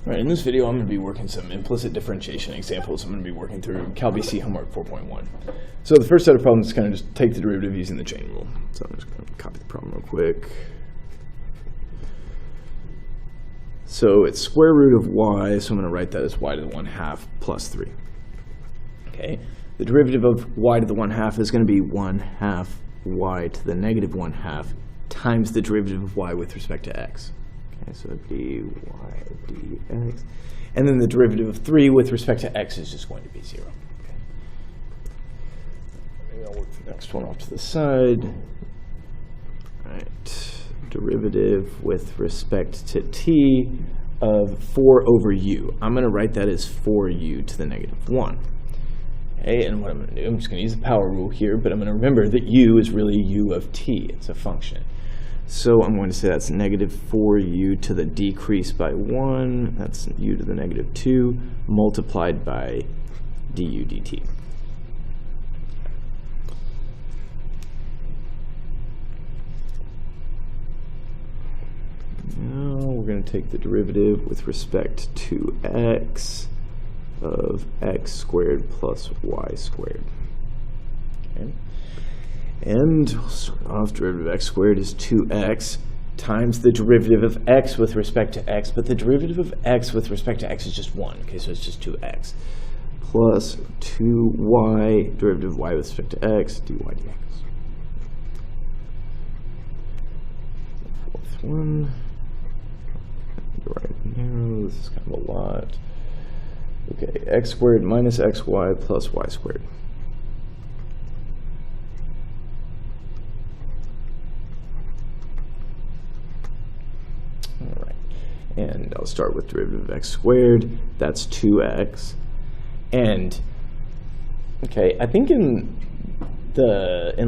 Alright, in this video I'm going to be working some implicit differentiation examples. I'm going to be working through Cal BC Homework 4.1. So the first set of problems is kind of just take the derivative using the chain rule. So I'm just going to copy the problem real quick. So it's square root of y, so I'm going to write that as y to the 1/2 plus 3. Okay, the derivative of y to the 1/2 is going to be 1/2 y to the negative 1/2 times the derivative of y with respect to x. Okay, so dy dx. And then the derivative of 3 with respect to x is just going to be 0. Okay. Maybe I'll work the next one off to the side. All right. Derivative with respect to t of 4 over u. I'm going to write that as 4u to the negative 1. Okay, and what I'm going to do, I'm just going to use the power rule here, but I'm going to remember that u is really u of t. It's a function. So I'm going to say that's negative 4u to the decrease by 1. That's u to the negative 2 multiplied by du dt. Now we're going to take the derivative with respect to x of x squared plus y squared. Okay. And we'll start off, derivative of x squared is 2x times the derivative of x with respect to x, but the derivative of x with respect to x is just 1, okay, so it's just 2x, plus 2y, derivative of y with respect to x, dy dx. The fourth one, right and narrow, this is kind of a lot. Okay, x squared minus xy plus y squared. All right, and I'll start with derivative of x squared. That's 2x. And, okay, I think in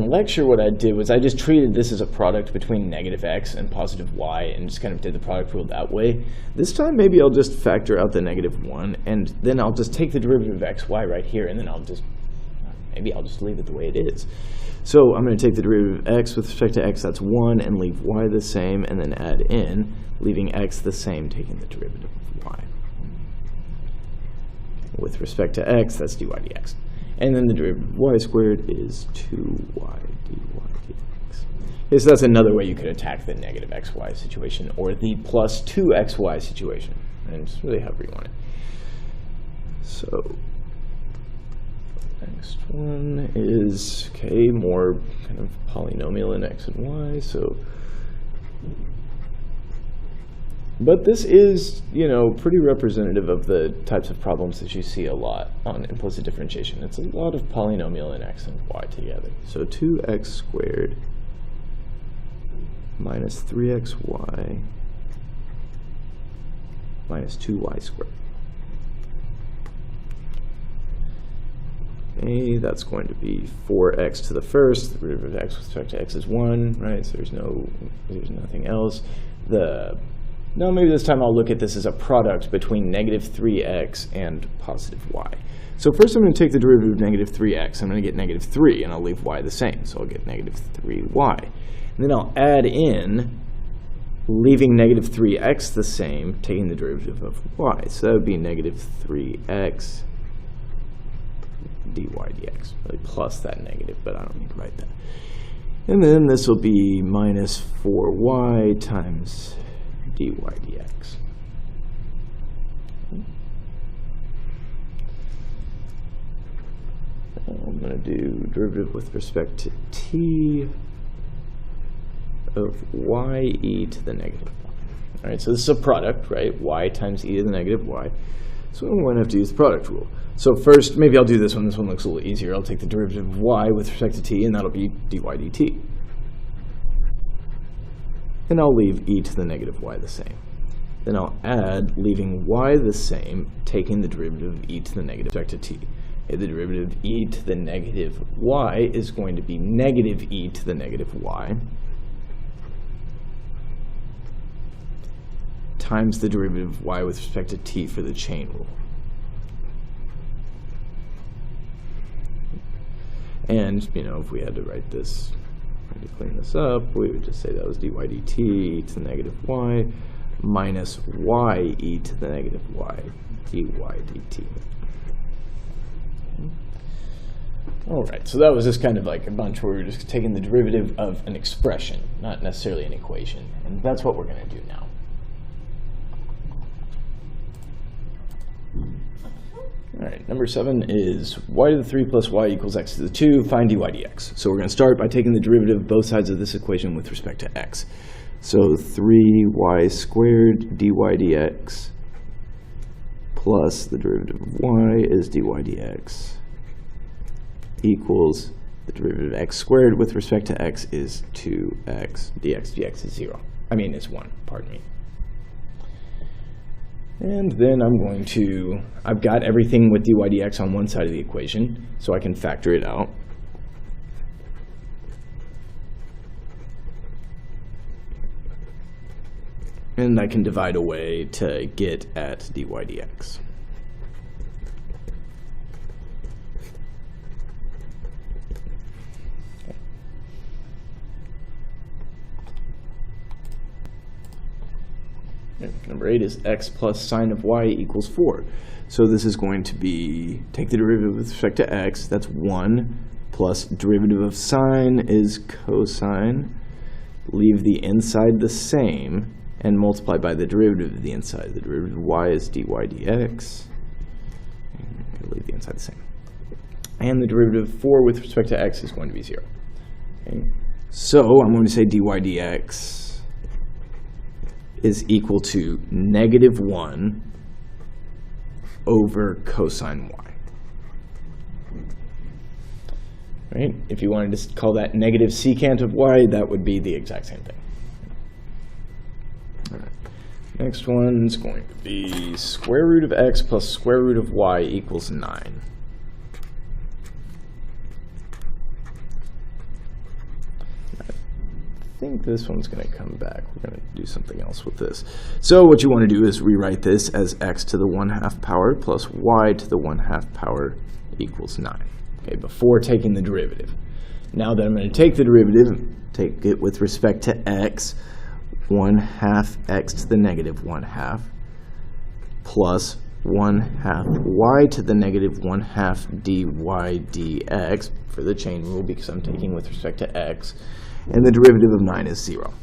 lecture what I did was I just treated this as a product between negative x and positive y and just kind of did the product rule that way. This time maybe I'll just factor out the negative 1 and then I'll just take the derivative of xy right here and then maybe I'll just leave it the way it is. So I'm going to take the derivative of x with respect to x, that's 1, and leave y the same, and then add in, leaving x the same, taking the derivative of y. With respect to x, that's dy dx. And then the derivative of y squared is 2y dy dx. Okay, so that's another way you could attack the negative xy situation, or the plus 2xy situation. And just really however you want it. So next one is, okay, more kind of polynomial in x and y. So, but this is, you know, pretty representative of the types of problems that you see a lot on implicit differentiation. It's a lot of polynomial in x and y together. So 2x squared minus 3xy minus 2y squared. Okay, that's going to be 4x to the first. The derivative of x with respect to x is 1, right? So there's nothing else. Now maybe this time I'll look at this as a product between negative 3x and positive y. So first I'm going to take the derivative of negative 3x. I'm going to get negative 3, and I'll leave y the same. So I'll get negative 3y. And then I'll add in, leaving negative 3x the same, taking the derivative of y. So that would be negative 3x dy dx, really plus that negative, but I don't need to write that. And then this will be minus 4y times dy dx. I'm going to do derivative with respect to t of y e to the negative y. All right, so this is a product, right? Y times e to the negative y. So I'm going to have to use the product rule. So first, maybe I'll do this one. This one looks a little easier. I'll take the derivative of y with respect to t, and that'll be dy dt. And I'll leave e to the negative y the same. Then I'll add, leaving y the same, taking the derivative of e to the negative with respect to t. Okay, the derivative of e to the negative y is going to be negative e to the negative y times the derivative of y with respect to t for the chain rule. And, you know, if we had to write this, to clean this up, we would just say that was dy dt to the negative y minus y e to the negative y dy dt. All right, so that was just kind of like a bunch where we were just taking the derivative of an expression, not necessarily an equation. And that's what we're going to do now. All right, number 7 is y to the 3 plus y equals x to the 2, find dy dx. So we're going to start by taking the derivative of both sides of this equation with respect to x. So 3y squared dy dx plus the derivative of y is dy dx equals the derivative of x squared with respect to x is 2x dx. dx is 0. I mean, it's 1, pardon me. And then I'm going to, I've got everything with dy dx on one side of the equation, so I can factor it out. And I can divide away to get at dy dx. Number 8 is x plus sine of y equals 4. So this is going to be, take the derivative with respect to x, that's 1, plus derivative of sine is cosine, leave the inside the same, and multiply by the derivative of the inside. The derivative of y is dy dx, and leave the inside the same. And the derivative of 4 with respect to x is going to be 0. Okay. So I'm going to say dy dx is equal to negative 1 over cosine y. Right? If you wanted to call that negative secant of y, that would be the exact same thing. All right. Next one's going to be square root of x plus square root of y equals 9. I think this one's going to come back. We're going to do something else with this. So what you want to do is rewrite this as x to the 1/2 power plus y to the 1/2 power equals 9. Okay, before taking the derivative. Now that I'm going to take the derivative, take it with respect to x, 1/2 x to the negative 1/2 plus 1/2 y to the negative 1/2 dy dx for the chain rule because I'm taking with respect to x. And the derivative of 9 is 0.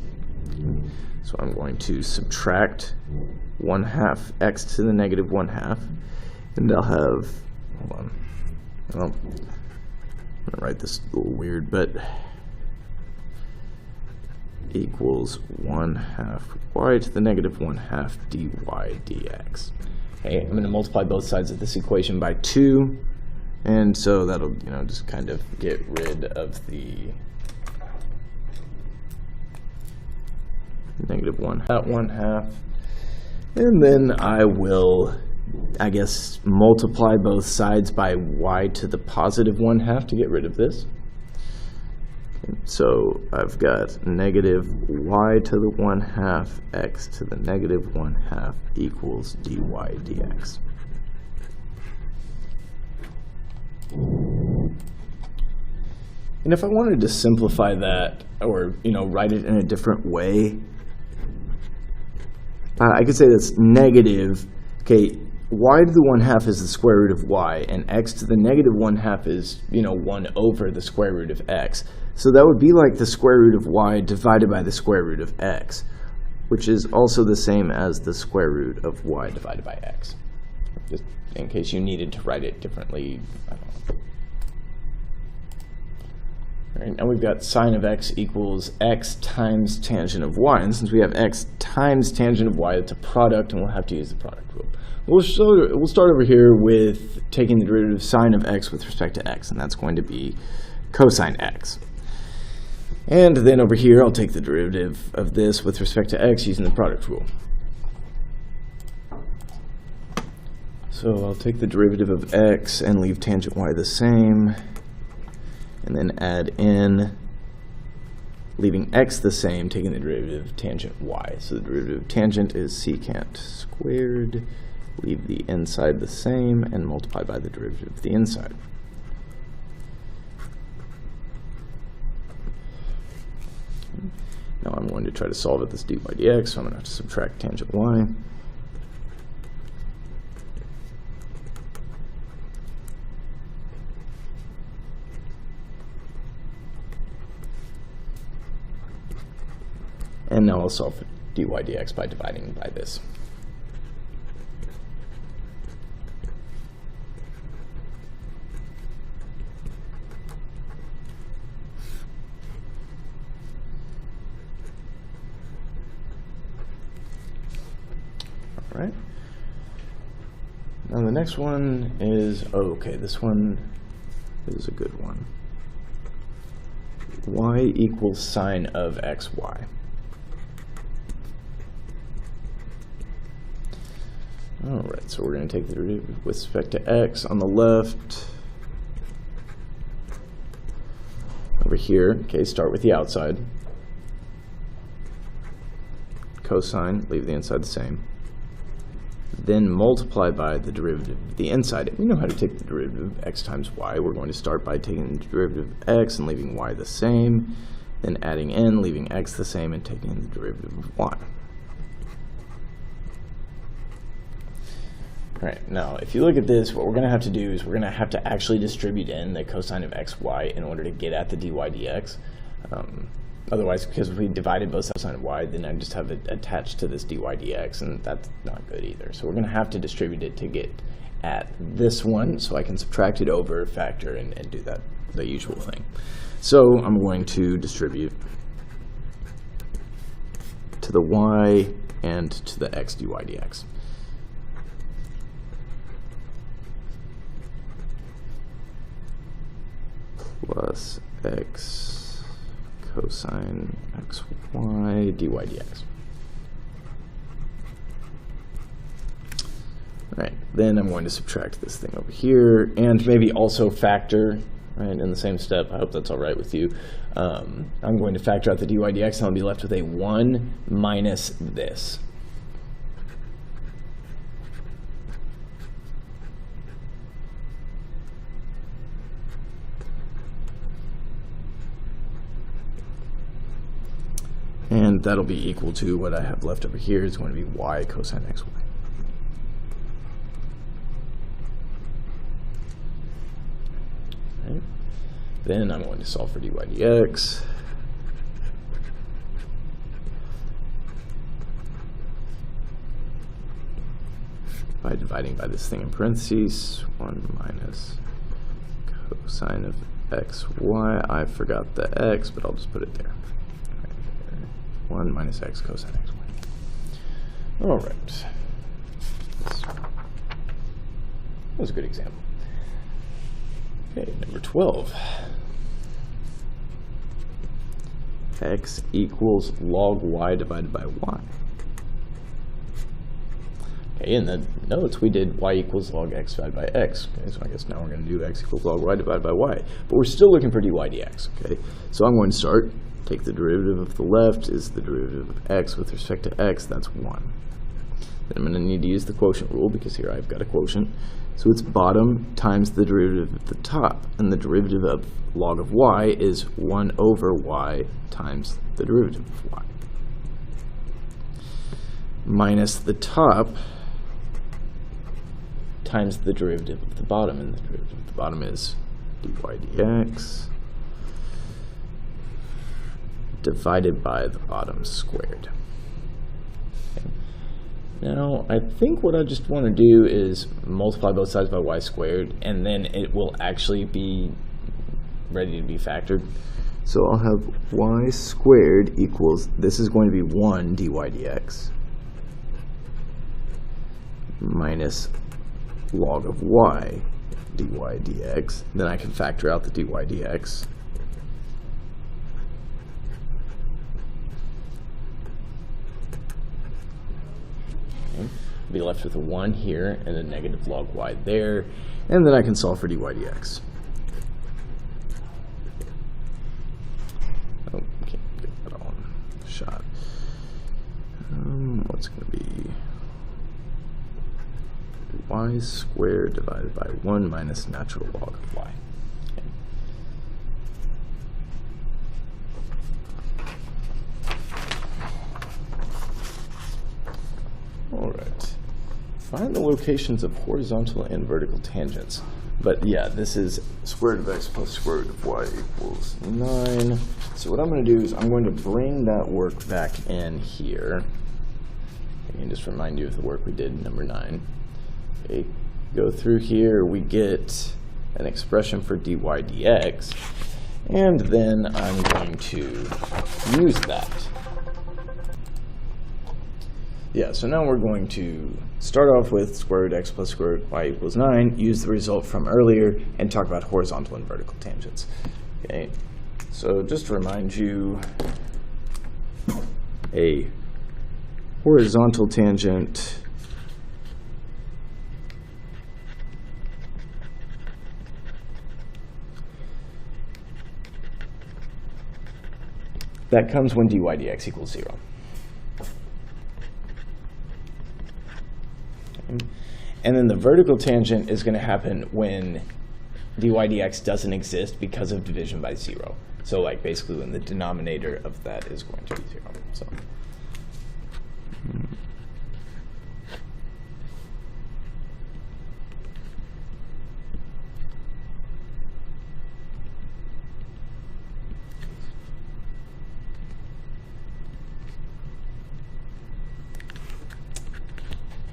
So I'm going to subtract 1/2 x to the negative 1/2, and I'll have, hold on, well, I'm going to write this a little weird, but equals 1/2 y to the negative 1/2 dy dx. Okay, I'm going to multiply both sides of this equation by 2, and so that'll, just kind of get rid of the negative 1/2, and then I will, I guess, multiply both sides by y to the positive 1/2 to get rid of this. Okay, so I've got negative y to the 1/2 x to the negative 1/2 equals dy dx. And if I wanted to simplify that, or write it in a different way, I could say that's negative, okay, y to the 1/2 is the square root of y, and x to the negative 1/2 is, 1 over the square root of x. So that would be like the square root of y divided by the square root of x, which is also the same as the square root of y divided by x. Just in case you needed to write it differently, I don't know. All right, now we've got sine of x equals x times tangent of y. And since we have x times tangent of y, it's a product, and we'll have to use the product rule. We'll start over here with taking the derivative of sine of x with respect to x, and that's going to be cosine x. And then over here, I'll take the derivative of this with respect to x using the product rule. So I'll take the derivative of x and leave tangent y the same, and then add in, leaving x the same, taking the derivative of tangent y. So the derivative of tangent is secant squared, leave the inside the same, and multiply by the derivative of the inside. Now I'm going to try to solve it this dy dx, so I'm going to have to subtract tangent y. And now I'll solve for dy dx by dividing by this. All right. Now the next one is, oh, okay, this one is a good one. Y equals sine of xy. All right, so we're going to take the derivative with respect to x on the left. Over here, okay, start with the outside. Cosine, leave the inside the same. Then multiply by the derivative of the inside. We know how to take the derivative of x times y. We're going to start by taking the derivative of x and leaving y the same. Then adding n, leaving x the same, and taking the derivative of y. All right, now if you look at this, what we're going to have to do is we're going to have to actually distribute in the cosine of xy in order to get at the dy dx. Otherwise, because if we divided both sides of y, then I just have it attached to this dy dx, and that's not good either. So we're going to have to distribute it to get at this one, so I can subtract it over, factor, and do that, the usual thing. So I'm going to distribute to the y and to the x dy dx. Plus x cosine xy dy dx. All right, then I'm going to subtract this thing over here, and maybe also factor, right, in the same step. I hope that's all right with you. I'm going to factor out the dy dx, and I'll be left with a 1 minus this. And that'll be equal to what I have left over here is going to be y cosine xy. Okay. Then I'm going to solve for dy dx. By dividing by this thing in parentheses, 1 minus cosine of xy. I forgot the x, but I'll just put it there. 1 minus x cosine xy. All right. That was a good example. Okay, number 12. X equals log y divided by y. Okay, in the notes we did y equals log x divided by x. Okay, so I guess now we're going to do x equals log y divided by y. But we're still looking for dy dx. Okay, so I'm going to start. Take the derivative of the left is the derivative of x with respect to x, that's 1. Then I'm going to need to use the quotient rule because here I've got a quotient. So it's bottom times the derivative of the top, and the derivative of log of y is 1 over y times the derivative of y. Minus the top times the derivative of the bottom, and the derivative of the bottom is dy dx. Divided by the bottom squared. Okay. Now, I think what I just want to do is multiply both sides by y squared, and then it will actually be ready to be factored. So I'll have y squared equals, this is going to be 1 dy dx minus log of y dy dx. Then I can factor out the dy dx. Be left with a 1 here and a negative log y there, and then I can solve for dy dx. Oh, can't get that all in a shot. What's going to be y squared divided by 1 minus natural log of y. Okay. find the locations of horizontal and vertical tangents. But yeah, this is square root of x plus square root of y equals 9. So what I'm going to do is I'm going to bring that work back in here. And just remind you of the work we did in number 9. Okay, go through here, we get an expression for dy dx, and then I'm going to use that. Yeah, so now we're going to start off with square root x plus square root y equals 9, use the result from earlier, and talk about horizontal and vertical tangents. Okay, so just to remind you, a horizontal tangent that comes when dy dx equals 0. And then the vertical tangent is going to happen when dy dx doesn't exist because of division by 0. So like basically when the denominator of that is going to be 0. So.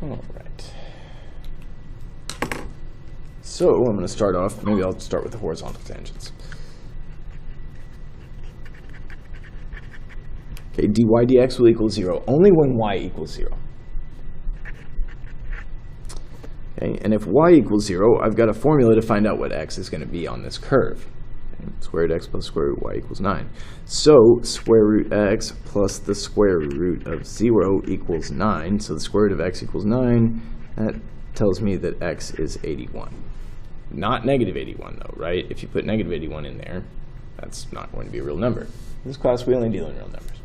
All right. So I'm going to start off, maybe I'll start with the horizontal tangents. Okay, dy dx will equal 0 only when y equals 0. Okay, and if y equals 0, I've got a formula to find out what x is going to be on this curve. Okay, square root x plus square root y equals 9. So square root x plus the square root of 0 equals 9. So the square root of x equals 9. That tells me that x is 81. Not negative 81 though, right? If you put negative 81 in there, that's not going to be a real number. In this class, we only deal in real numbers.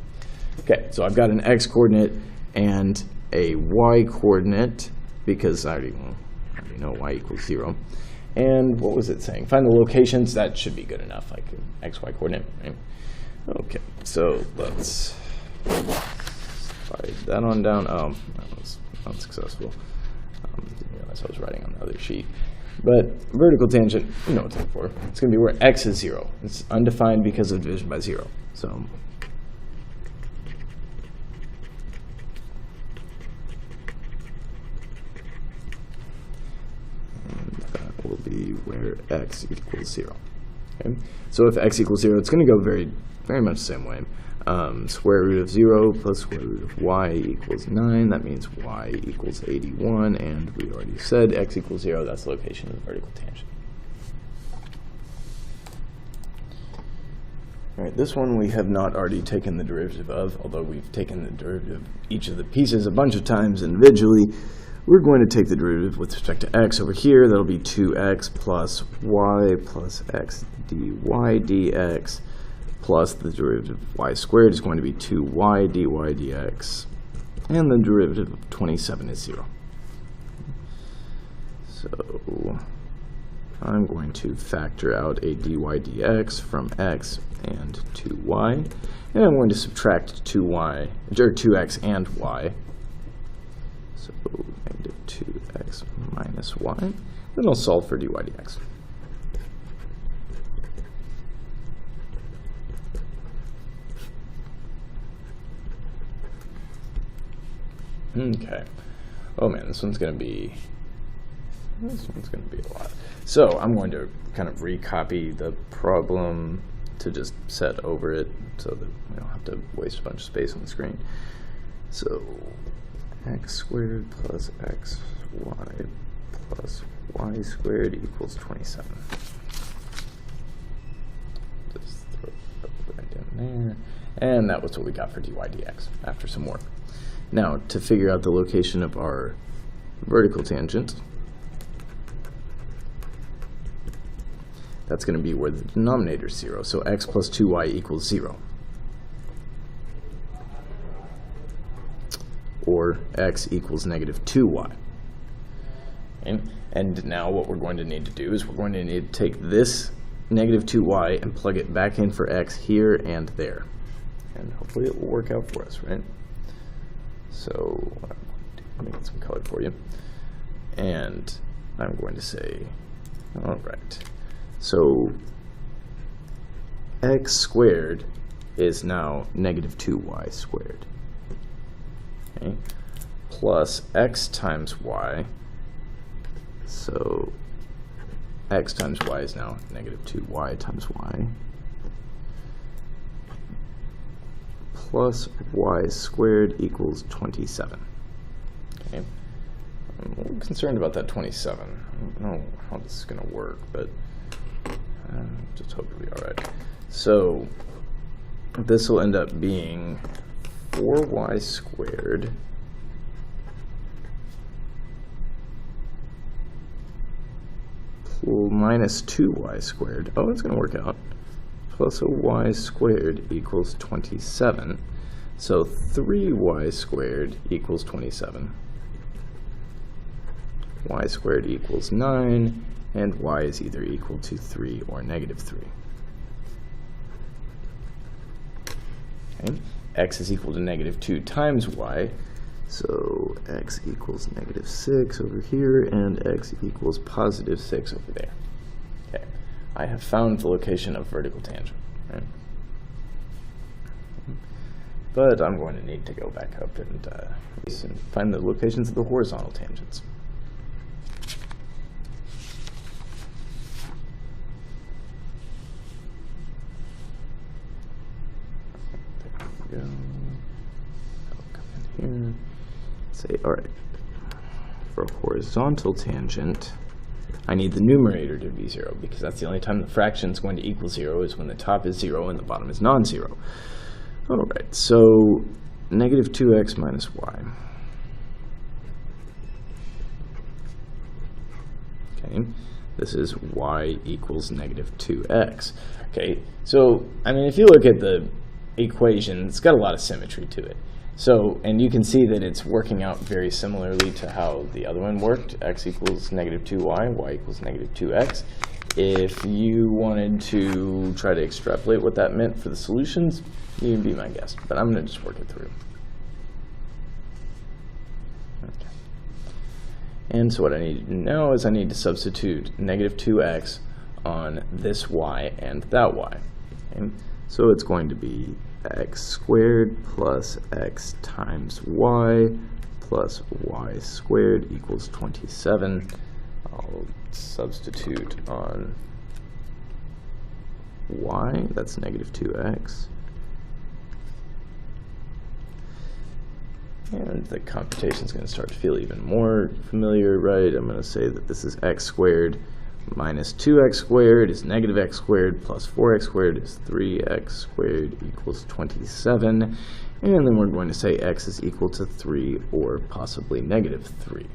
Okay, so I've got an x-coordinate and a y-coordinate because I already know y equals 0. And what was it saying? Find the locations. That should be good enough, like an x-y coordinate, right? Okay, so let's slide that on down. Oh, that was unsuccessful. Didn't realize I was writing on the other sheet. But vertical tangent, you know what to look for. It's going to be where x is 0. It's undefined because of division by 0. So and that will be where x equals 0. Okay? So if x equals 0, it's going to go very much the same way. Square root of 0 plus square root of y equals 9. That means y equals 81. And we already said x equals 0. That's the location of the vertical tangent. All right, this one we have not already taken the derivative of, although we've taken the derivative of each of the pieces a bunch of times individually. We're going to take the derivative with respect to x over here. That'll be 2x plus y plus x dy dx. Plus the derivative of y squared is going to be 2y dy dx, and the derivative of 27 is 0. So I'm going to factor out a dy dx from x and 2y, and I'm going to subtract 2x and y. So negative 2x minus y. Then I'll solve for dy dx. Okay. Oh man, this one's going to be a lot. So I'm going to kind of recopy the problem to just set over it so that we don't have to waste a bunch of space on the screen. So x squared plus xy plus y squared equals 27. Just throw it right down there. And that was what we got for dy dx after some work. Now, to figure out the location of our vertical tangent, that's going to be where the denominator is 0. So x plus 2y equals 0. Or x equals negative 2y. And now what we're going to need to do is we're going to need to take this negative 2y and plug it back in for x here and there. And hopefully it will work out for us, right? So I'm going to make some color for you. And I'm going to say, all right, so x squared is now negative 2y squared, okay, plus x times y. So x times y is now negative 2y times y, plus y squared equals 27. Okay. I'm a little concerned about that 27. I don't know how this is going to work, but just hope it'll be all right. So this will end up being 4y squared minus 2y squared. Oh, it's going to work out. Plus a y squared equals 27. So 3y squared equals 27. Y squared equals 9, and y is either equal to 3 or negative 3. Okay. X is equal to negative 2 times y, so x equals negative 6 over here, and x equals positive 6 over there. Okay. I have found the location of vertical tangent. Right? But I'm going to need to go back up and find the locations of the horizontal tangents. Go. I'll come in here. Say, all right, for a horizontal tangent, I need the numerator to be 0 because that's the only time the fraction is going to equal 0 is when the top is 0 and the bottom is non-zero. All right, so negative 2x minus y. Okay, this is y equals negative 2x. Okay, so I mean, if you look at the equation, it's got a lot of symmetry to it. So, and you can see that it's working out very similarly to how the other one worked. X equals negative 2y, y equals negative 2x. If you wanted to try to extrapolate what that meant for the solutions, you can be my guest, but I'm going to just work it through. Okay. And so what I need to do now is I need to substitute negative 2x on this y and that y. Okay. So it's going to be x squared plus x times y plus y squared equals 27. I'll substitute on y, that's negative 2x. And the computation is going to start to feel even more familiar, right? I'm going to say that this is x squared minus 2x squared is negative x squared plus 4x squared is 3x squared equals 27. And then we're going to say x is equal to 3 or possibly negative 3.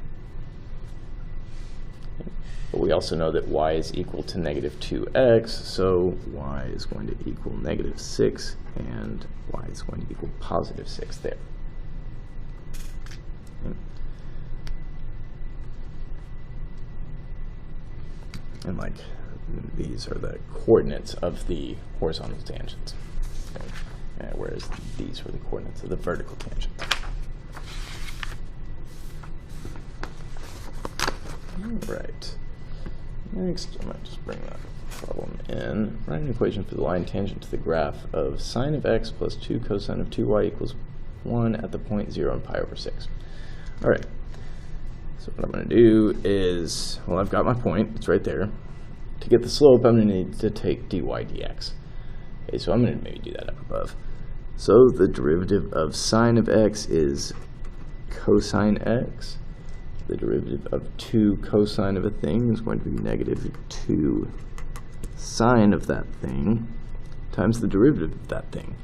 But we also know that y is equal to negative 2x, so y is going to equal negative 6, and y is going to equal positive 6 there. And like, these are the coordinates of the horizontal tangents, okay? Whereas these were the coordinates of the vertical tangent. All right. Next, I might just bring that problem in. Write an equation for the line tangent to the graph of sine of x plus 2 cosine of 2y equals 1 at the point 0 and pi over 6. All right. So what I'm going to do is, well, I've got my point. It's right there. To get the slope, I'm going to need to take dy dx. Okay, so I'm going to maybe do that up above. So the derivative of sine of x is cosine x. The derivative of 2 cosine of a thing is going to be negative 2 sine of that thing times the derivative of that thing.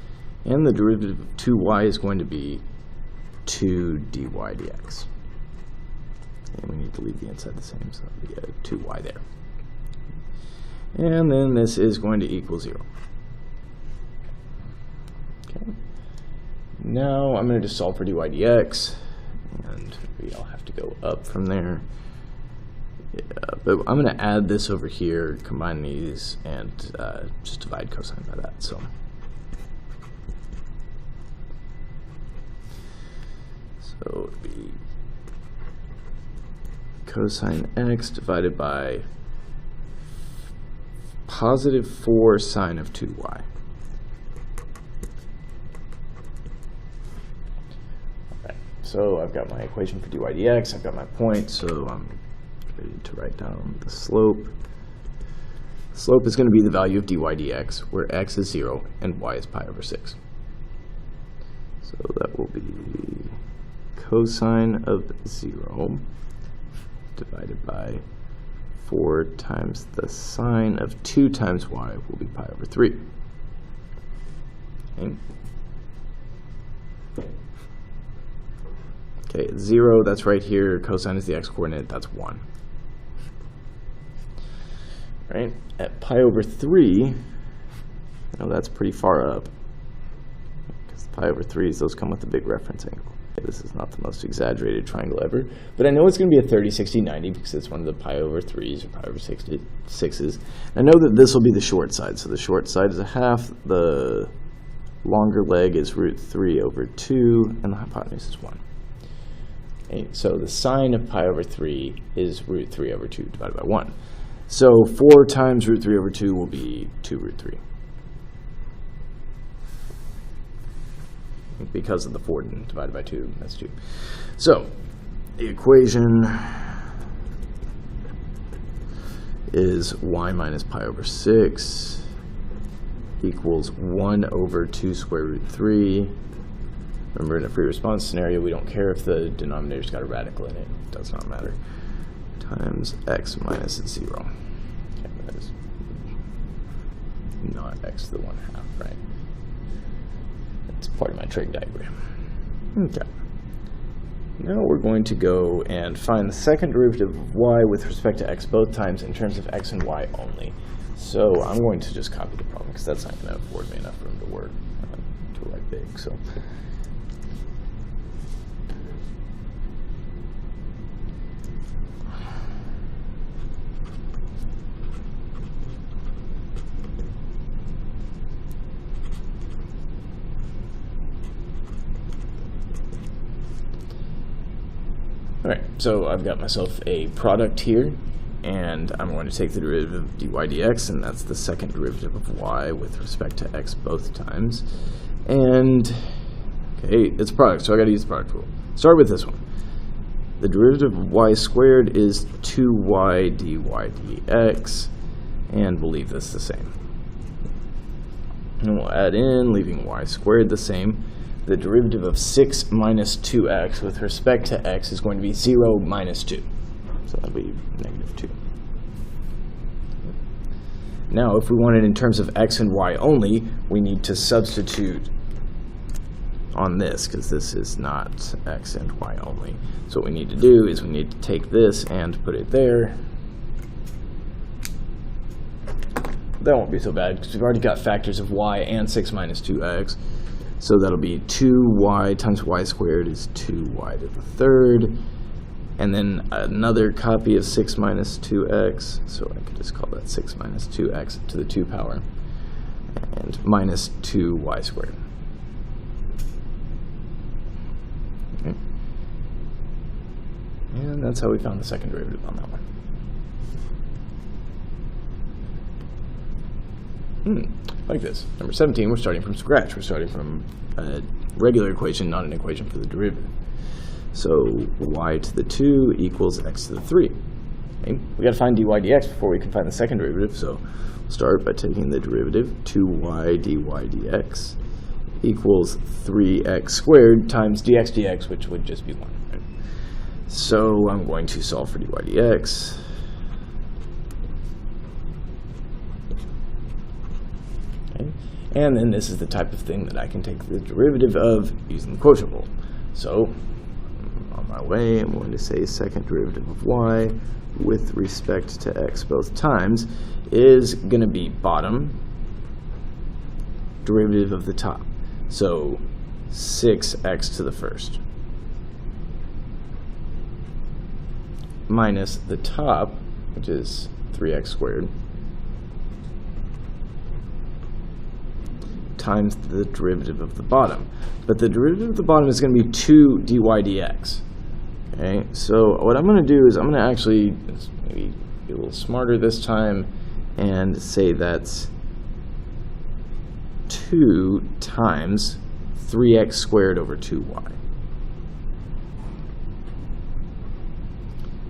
And the derivative of 2y is going to be 2 dy dx. And we need to leave the inside the same, so we get 2y there. And then this is going to equal 0. Okay. Now I'm going to just solve for dy dx, and maybe I'll have to go up from there. Yeah, but I'm going to add this over here, combine these, and just divide cosine by that. So it would be cosine x divided by positive 4 sine of 2y. Alright, so I've got my equation for dy dx, I've got my point, so I'm ready to write down the slope. The slope is going to be the value of dy dx, where x is 0 and y is pi over 6. So that will be cosine of 0 divided by 4 times the sine of 2 times y will be pi over 3. Okay, 0, that's right here. Cosine is the x-coordinate, that's 1. Right? At pi over 3, that's pretty far up. Because pi over 3s, those come with a big reference angle. Okay, this is not the most exaggerated triangle ever, but I know it's going to be a 30, 60, 90 because it's one of the pi over 3s or pi over 6s. I know that this will be the short side, so the short side is a half, the longer leg is root 3 over 2, and the hypotenuse is 1. Okay, so the sine of pi over 3 is root 3 over 2 divided by 1. So 4 times root 3 over 2 will be 2 root 3. Because of the 4 divided by 2, that's 2. So the equation is y minus pi over 6 equals 1 over 2 square root 3. Remember, in a free response scenario, we don't care if the denominator's got a radical in it. It does not matter. Times x minus 0. Okay, that is not x to the 1/2, right? It's part of my trig diagram. Okay. Now we're going to go and find the second derivative of y with respect to x both times in terms of x and y only. So I'm going to just copy the problem because that's not going to afford me enough room to work to write big. So alright, so I've got myself a product here, and I'm going to take the derivative of dy dx, and that's the second derivative of y with respect to x both times. And, okay, it's a product, so I got to use the product rule. Start with this one. The derivative of y squared is 2y dy dx, and we'll leave this the same. And we'll add in, leaving y squared the same. The derivative of 6 minus 2x with respect to x is going to be 0 minus 2. So that'll be negative 2. Now, if we want it in terms of x and y only, we need to substitute on this, because this is not x and y only. So what we need to do is we need to take this and put it there. That won't be so bad, because we've already got factors of y and 6 minus 2x. So that'll be 2y times y squared is 2y to the third. And then another copy of 6 minus 2x. So I could just call that 6 minus 2x to the 2 power. And minus 2y squared. Okay. And that's how we found the second derivative on that one. Like this. Number 17, we're starting from scratch. We're starting from a regular equation, not an equation for the derivative. So y to the 2 equals x to the 3. Okay? We got to find dy dx before we can find the second derivative. So we'll start by taking the derivative 2y dy dx equals 3x squared times dx dx, which would just be 1. Right? So I'm going to solve for dy dx. And then this is the type of thing that I can take the derivative of using the quotient rule. So, on my way, I'm going to say second derivative of y with respect to x both times is going to be bottom derivative of the top. So, 6x to the first minus the top, which is 3x squared, times the derivative of the bottom. But the derivative of the bottom is going to be 2 dy dx. Okay, so what I'm going to do is I'm going to actually maybe be a little smarter this time and say that's 2 times 3x squared over 2y.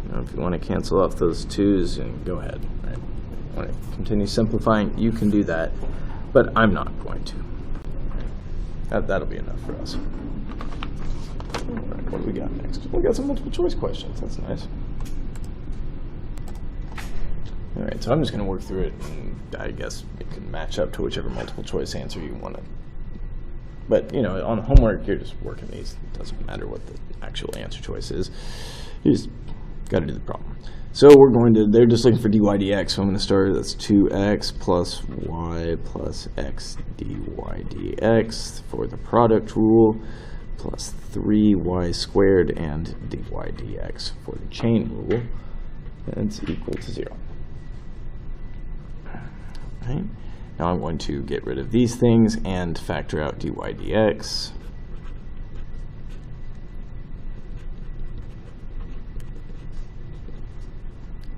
Now, if you want to cancel off those 2's, and go ahead. Right? If you want to continue simplifying, you can do that, but I'm not going to. That'll be enough for us. All right, what do we got next? We got some multiple choice questions. That's nice. All right, so I'm just going to work through it, and I guess it can match up to whichever multiple choice answer you want to. But, you know, on homework, you're just working these. It doesn't matter what the actual answer choice is. You just got to do the problem. So they're just looking for dy dx, so I'm going to start, that's 2x plus y plus x dy dx for the product rule, plus 3y squared and dy dx for the chain rule, and it's equal to 0. Right. Now I'm going to get rid of these things and factor out dy dx.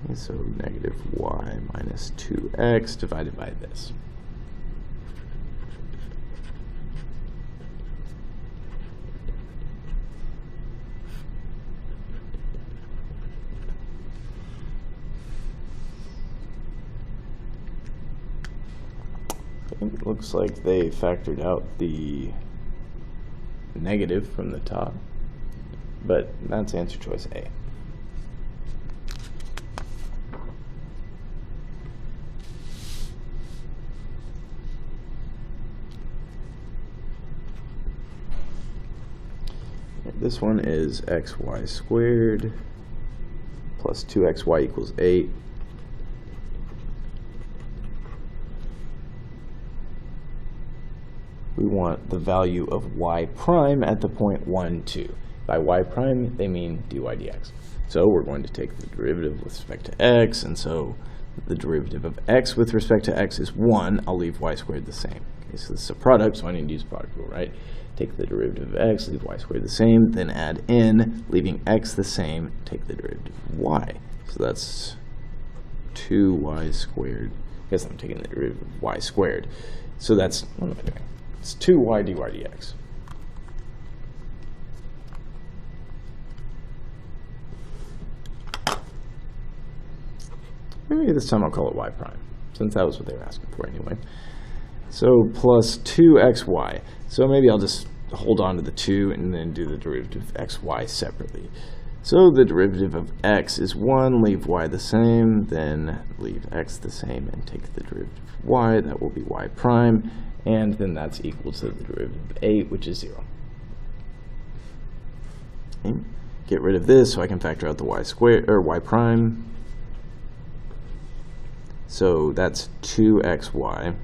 Okay, so negative y minus 2x divided by this. It looks like they factored out the negative from the top, but that's answer choice A. This one is xy squared plus 2xy equals 8. We want the value of y prime at the point 1, 2. By y prime, they mean dy dx. So we're going to take the derivative with respect to x, and so the derivative of x with respect to x is 1. I'll leave y squared the same. Okay, so this is a product, so I need to use the product rule, right? Take the derivative of x, leave y squared the same, then add n, leaving x the same, take the derivative of y. So that's 2y squared. I guess I'm taking the derivative of y squared. So that's, what am I doing? It's 2y dy dx. Maybe this time I'll call it y prime, since that was what they were asking for anyway. So plus 2xy. So maybe I'll just hold on to the 2 and then do the derivative of xy separately. So the derivative of x is 1, leave y the same, then leave x the same and take the derivative of y. That will be y prime. And then that's equal to the derivative of 8, which is 0. Okay. Get rid of this so I can factor out the y squared, or y prime. So that's 2xy.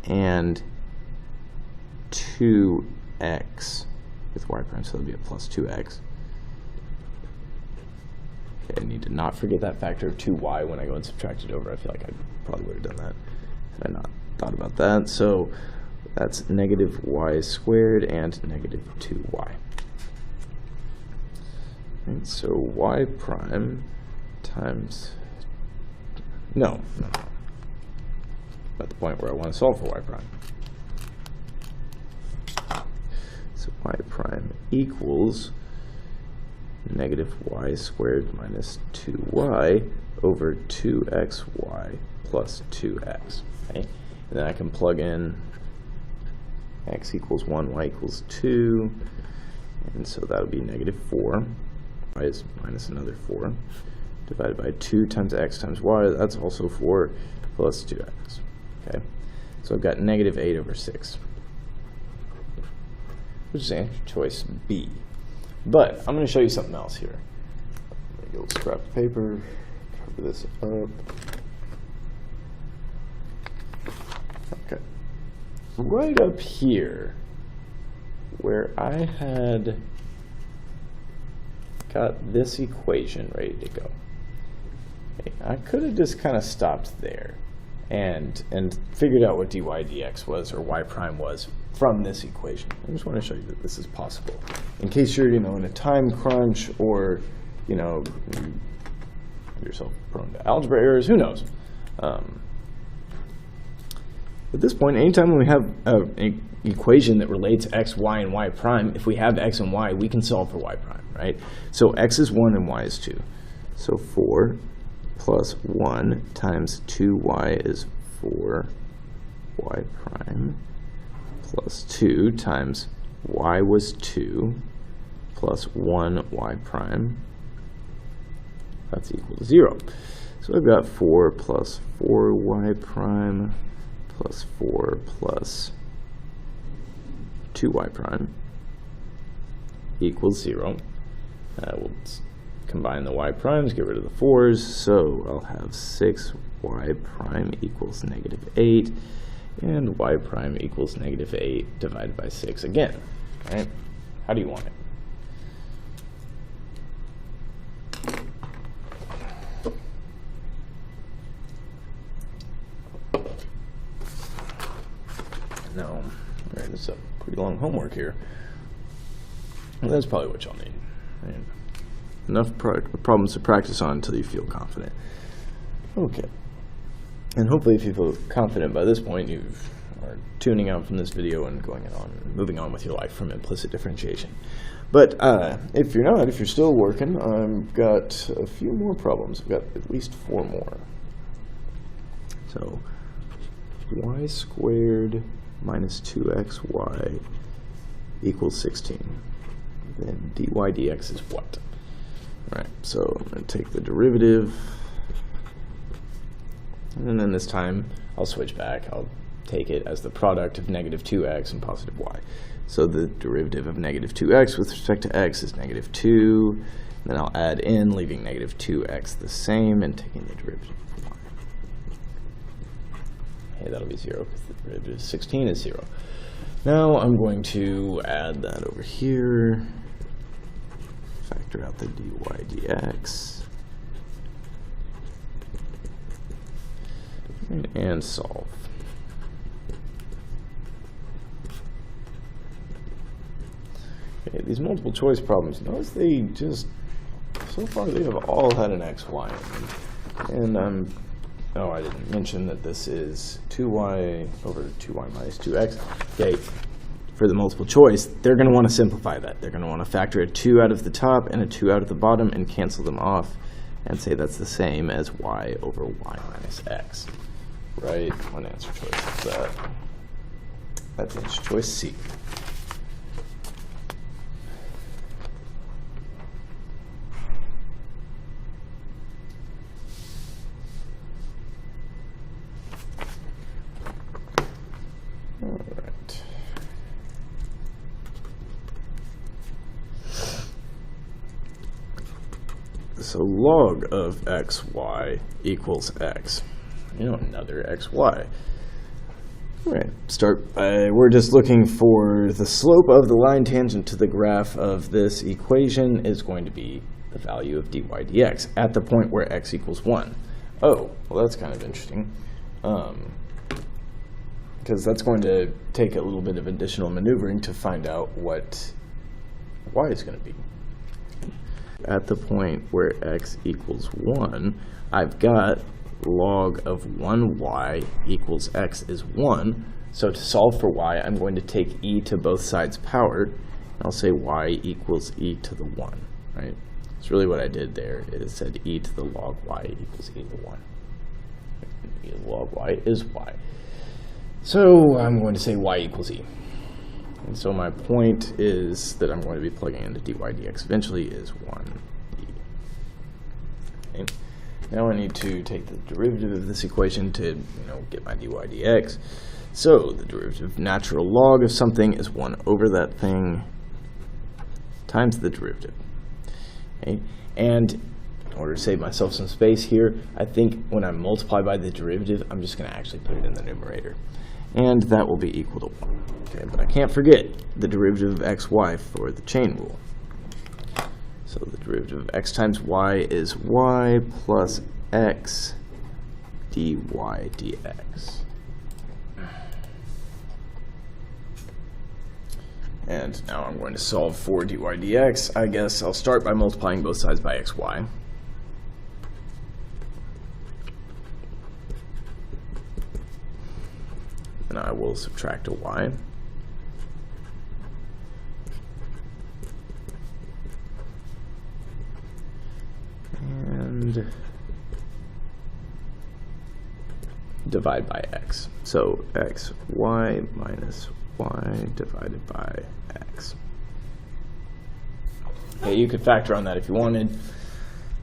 And 2x with y prime, so that'll be a plus 2x. Okay, I need to not forget that factor of 2y when I go and subtract it over. I feel like I probably would have done that had I not thought about that. So that's negative y squared and negative 2y. And so y prime times, no. At the point where I want to solve for y prime. So y prime equals negative y squared minus 2y over 2xy plus 2x. Okay? And then I can plug in x equals 1, y equals 2, and so that would be negative 4. Y is minus another 4, divided by 2 times x times y, that's also 4, plus 2x. Okay, so I've got negative 8 over 6, which is answer choice B. But I'm going to show you something else here. Get a little scrap of paper, cover this up. Okay, right up here, where I had got this equation ready to go, okay, I could have just kind of stopped there and figured out what dy dx was, or y prime was, from this equation. I just want to show you that this is possible. In case you're, in a time crunch, or, you have yourself prone to algebra errors, who knows? At this point, anytime we have an equation that relates x, y, and y prime, if we have x and y, we can solve for y prime, right? So x is 1 and y is 2. So 4 plus 1 times 2y is 4y prime, plus 2 times y was 2, plus 1y prime. That's equal to 0. So I've got 4 plus 4y prime plus 4 plus 2y prime equals 0. We'll combine the y primes, get rid of the 4's, so I'll have 6y prime equals -8, and y prime equals -8 divided by 6 again, right? How do you want it? No, all right, this is a pretty long homework here. Well, that's probably what y'all need. Right? Enough problems to practice on until you feel confident. Okay. And hopefully if you feel confident by this point, you are tuning out from this video and moving on with your life from implicit differentiation. But if you're not, if you're still working, I've got a few more problems. I've got at least 4 more. So y squared minus 2xy equals 16. Then dy dx is what? All right, so I'm going to take the derivative, and then this time I'll switch back. I'll take it as the product of negative 2x and positive y. So the derivative of negative 2x with respect to x is negative 2. And then I'll add in, leaving negative 2x the same, and taking the derivative of y. Okay, that'll be 0 because the derivative of 16 is 0. Now I'm going to add that over here. Factor out the dy dx, and solve. Okay, these multiple choice problems, notice they just, so far they have all had an x, y, and oh, I didn't mention that this is 2y over 2y minus 2x. Okay. For the multiple choice, they're going to want to simplify that. They're going to want to factor a 2 out of the top and a 2 out of the bottom and cancel them off and say that's the same as y over y minus x. Right? One answer choice is that. That's answer choice C. So log of xy equals x. Another xy. All right, we're just looking for the slope of the line tangent to the graph of this equation is going to be the value of dy dx at the point where x equals 1. Oh, well that's kind of interesting. Because that's going to take a little bit of additional maneuvering to find out what y is going to be. At the point where x equals 1, I've got log of 1y equals x is 1. So to solve for y, I'm going to take e to both sides powered. And I'll say y equals e to the 1, right? It's really what I did there. It said e to the log y equals e to the 1. E to the log y is y. So I'm going to say y equals e. And so my point is that I'm going to be plugging into dy dx eventually is 1e. Okay. Now I need to take the derivative of this equation to get my dy dx. So the derivative natural log of something is 1 over that thing times the derivative. Okay. And in order to save myself some space here, I think when I multiply by the derivative, I'm just going to actually put it in the numerator. And that will be equal to 1. Okay, but I can't forget the derivative of xy for the chain rule. So the derivative of x times y is y plus x dy dx. And now I'm going to solve for dy dx. I guess I'll start by multiplying both sides by xy. And I will subtract a y. And divide by x. So xy minus y divided by x. Okay, you could factor on that if you wanted.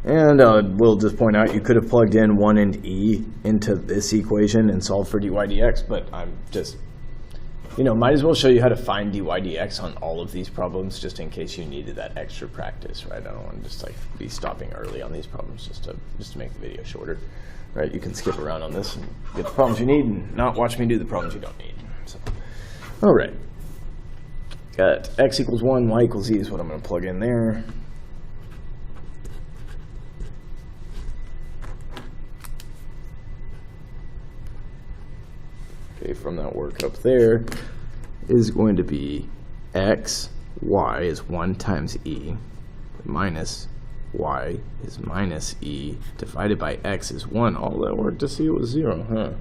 And we'll just point out you could have plugged in 1 and e into this equation and solved for dy dx, but I'm just, might as well show you how to find dy dx on all of these problems just in case you needed that extra practice, right? I don't want to just be stopping early on these problems just to make the video shorter, right? You can skip around on this and get the problems you need and not watch me do the problems you don't need. So, all right. Got x equals 1, y equals z is what I'm going to plug in there. Okay, from that work up there is going to be x, y is 1 times e, minus y is minus e, divided by x is 1. All that work to see it was 0, huh?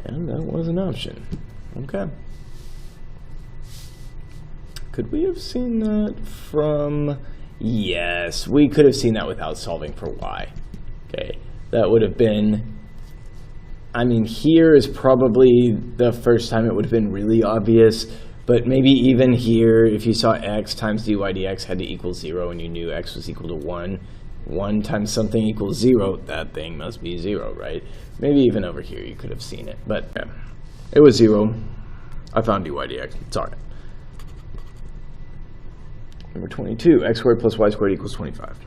And that was an option. Okay. Could we have seen that from... Yes, we could have seen that without solving for y. Okay, that would have been... here is probably the first time it would have been really obvious, but maybe even here, if you saw x times dy dx had to equal 0 and you knew x was equal to 1, 1 times something equals 0, that thing must be 0, right? Maybe even over here you could have seen it, but yeah, it was 0. I found dy dx, it's all right. Number 22, x squared plus y squared equals 25.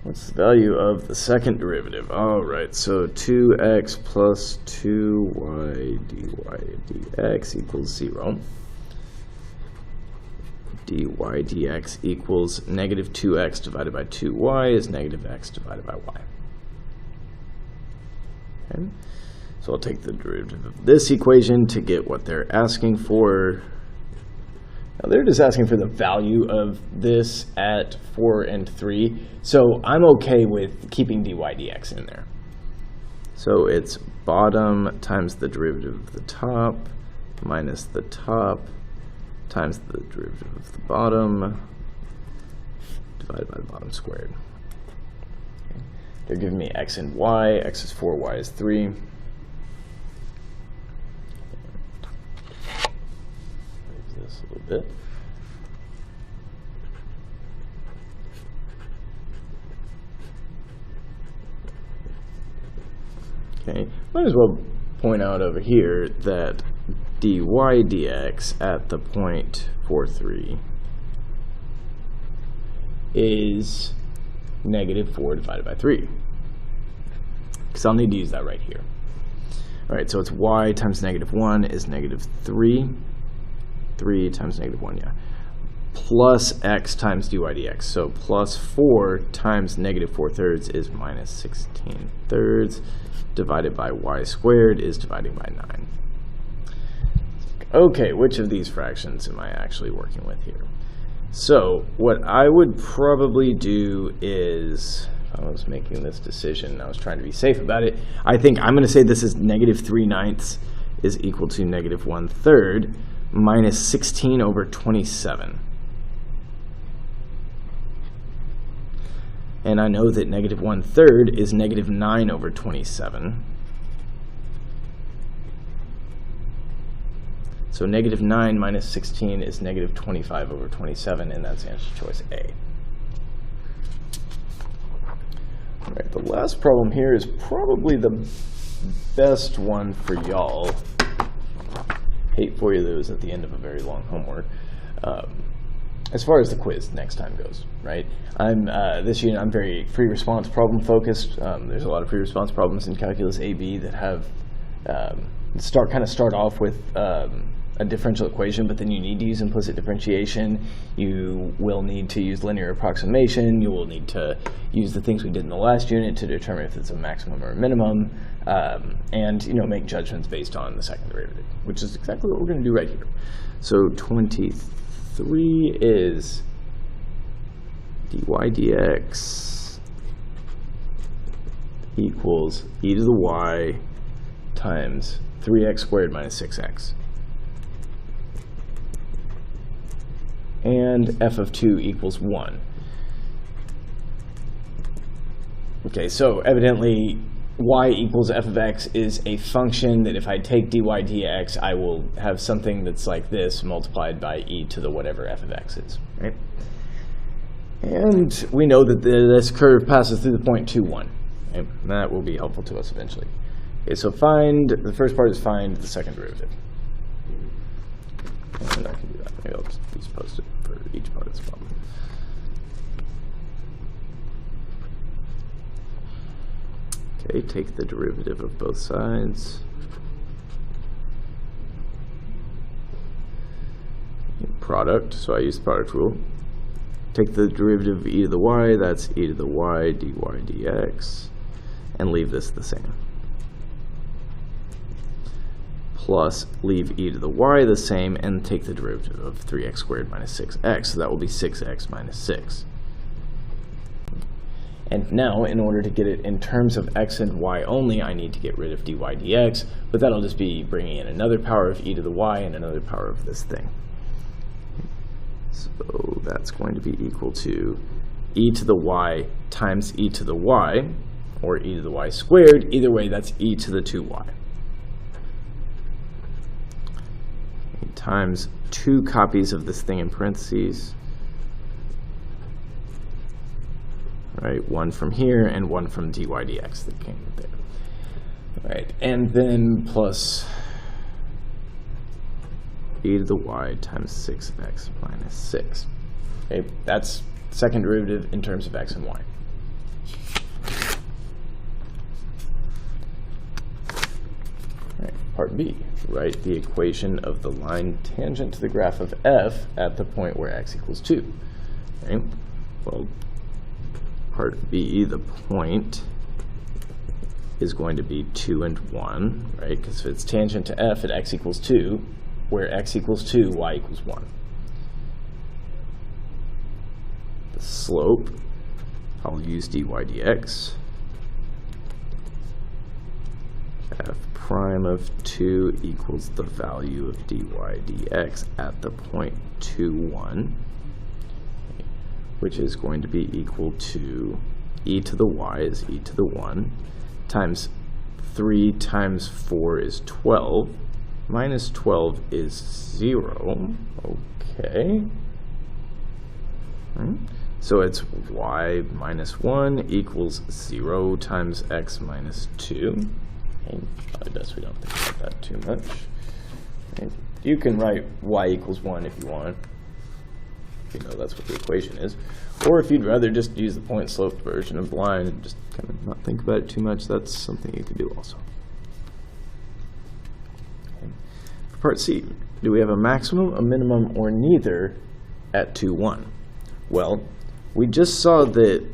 What's the value of the second derivative? All right, so 2x plus 2y dy dx equals 0. dy dx equals negative 2x divided by 2y is negative x divided by y. Okay. So I'll take the derivative of this equation to get what they're asking for. Now they're just asking for the value of this at 4 and 3. So I'm okay with keeping dy dx in there. So it's bottom times the derivative of the top minus the top times the derivative of the bottom divided by the bottom squared. Okay. They're giving me x and y. X is 4, y is 3. This a little bit. Okay, might as well point out over here that dy dx at the point 4, 3 is negative 4 divided by 3. Because I'll need to use that right here. All right, so it's y times negative 1 is negative 3. 3 times negative 1, yeah. Plus x times dy dx. So plus 4 times negative 4 thirds is minus 16 thirds. Divided by y squared is dividing by 9. Okay, which of these fractions am I actually working with here? So what I would probably do is, if I was making this decision, I was trying to be safe about it, I think I'm going to say this is negative 3/9 is equal to negative 1/3 minus 16 over 27. And I know that negative 1/3 is negative 9 over 27. So negative 9 minus 16 is negative 25 over 27, and that's answer choice A. All right, the last problem here is probably the best one for y'all. Hate for you that it was at the end of a very long homework. As far as the quiz next time goes, right? This unit I'm very free response problem focused. There's a lot of free response problems in Calculus AB that have start off with a differential equation, but then you need to use implicit differentiation. You will need to use linear approximation. You will need to use the things we did in the last unit to determine if it's a maximum or a minimum, and make judgments based on the second derivative, which is exactly what we're going to do right here. So 23 is dy dx equals e to the y times 3x squared minus 6x. And f of 2 equals 1. Okay, so evidently y equals f of x is a function that if I take dy dx, I will have something that's like this multiplied by e to the whatever f of x is, right? And we know that this curve passes through the point 2, 1. Okay? That will be helpful to us eventually. Okay, so the first part is find the second derivative. And I can do that. Maybe I'll just post it for each part of this problem. Okay, take the derivative of both sides. Product, so I use the product rule. Take the derivative of e to the y, that's e to the y dy dx, and leave this the same. Plus, leave e to the y the same, and take the derivative of 3x squared minus 6x, so that will be 6x minus 6. And now, in order to get it in terms of x and y only, I need to get rid of dy dx, but that'll just be bringing in another power of e to the y and another power of this thing. So that's going to be equal to e to the y times e to the y, or e to the y squared. Either way, that's e to the 2y. Times 2 copies of this thing in parentheses. Right, one from here and one from dy dx that came there. All right, and then plus e to the y times 6x minus 6. Okay, that's second derivative in terms of x and y. All right, part B. Write the equation of the line tangent to the graph of f at the point where x equals 2. Okay, well, part B, the point is going to be 2 and 1, right? Because if it's tangent to f at x equals 2, where x equals 2, y equals 1. The slope, I'll use dy dx. F prime of 2 equals the value of dy dx at the point 2, 1, which is going to be equal to e to the y is e to the 1, times 3 times 4 is 12, minus 12 is 0, okay. So it's y minus 1 equals 0 times x minus 2. Okay. Probably best we don't think about that too much. Okay. You can write y equals 1 if you want. You know that's what the equation is. Or if you'd rather just use the point sloped version of the line and just kind of not think about it too much, that's something you can do also. Okay. For part C, do we have a maximum, a minimum, or neither at 2, 1? Well, we just saw that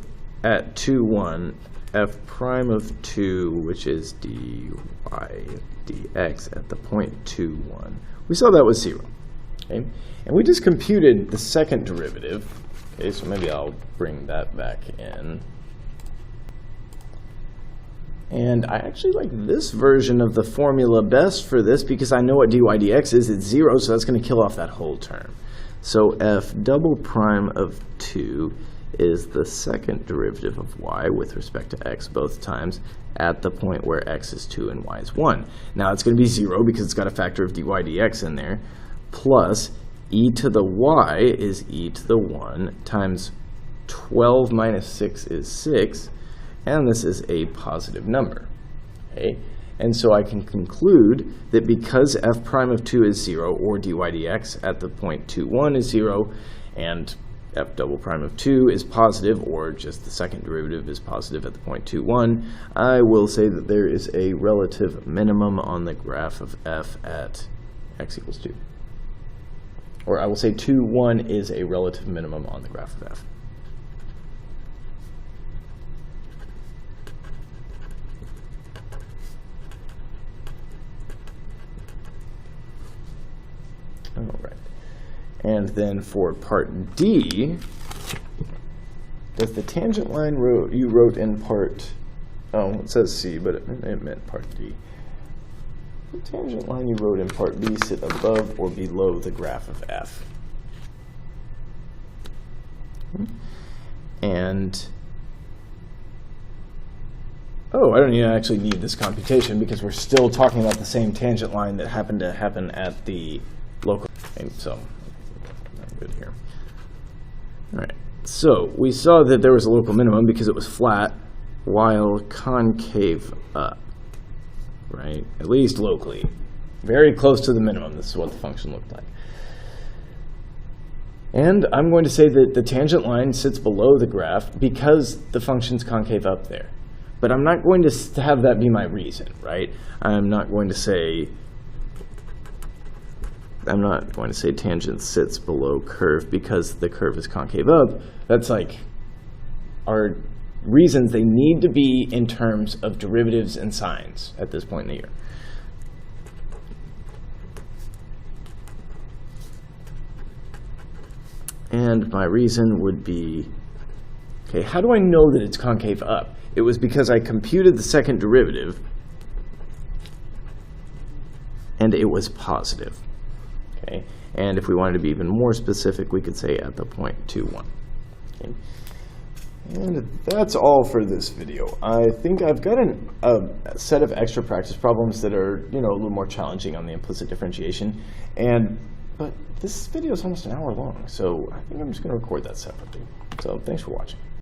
at 2, 1, f prime of 2, which is dy dx at the point 2, 1, we saw that was 0. Okay? And we just computed the second derivative. Okay, so maybe I'll bring that back in. And I actually like this version of the formula best for this because I know what dy dx is. It's 0, so that's going to kill off that whole term. So f double prime of 2 is the second derivative of y with respect to x both times at the point where x is 2 and y is 1. Now it's going to be 0 because it's got a factor of dy dx in there, plus e to the y is e to the 1 times 12 minus 6 is 6, and this is a positive number. Okay? And so I can conclude that because f prime of 2 is 0, or dy dx at the point 2, 1 is 0, and f double prime of 2 is positive, or just the second derivative is positive at the point 2, 1, I will say that there is a relative minimum on the graph of f at x equals 2. or I will say 2, 1 is a relative minimum on the graph of f. All right. And then for part D, does the tangent line you wrote in part, oh, it says C, but it meant part D. The tangent line you wrote in part B sit above or below the graph of f? And, oh, I don't even actually need this computation because we're still talking about the same tangent line that happened to happen at the local, and so I'm good here. All right, so we saw that there was a local minimum because it was flat while concave up, right? At least locally, very close to the minimum. This is what the function looked like. And I'm going to say that the tangent line sits below the graph because the function's concave up there. But I'm not going to have that be my reason, right? I'm not going to say tangent sits below curve because the curve is concave up. That's like our reasons. They need to be in terms of derivatives and sines at this point in the year. And my reason would be, okay, how do I know that it's concave up? It was because I computed the second derivative and it was positive. Okay, and if we wanted to be even more specific, we could say at the point 2, 1. Okay. And that's all for this video. I think I've got a set of extra practice problems that are, a little more challenging on the implicit differentiation. But this video is almost an hour long, so I think I'm just going to record that separately. So thanks for watching.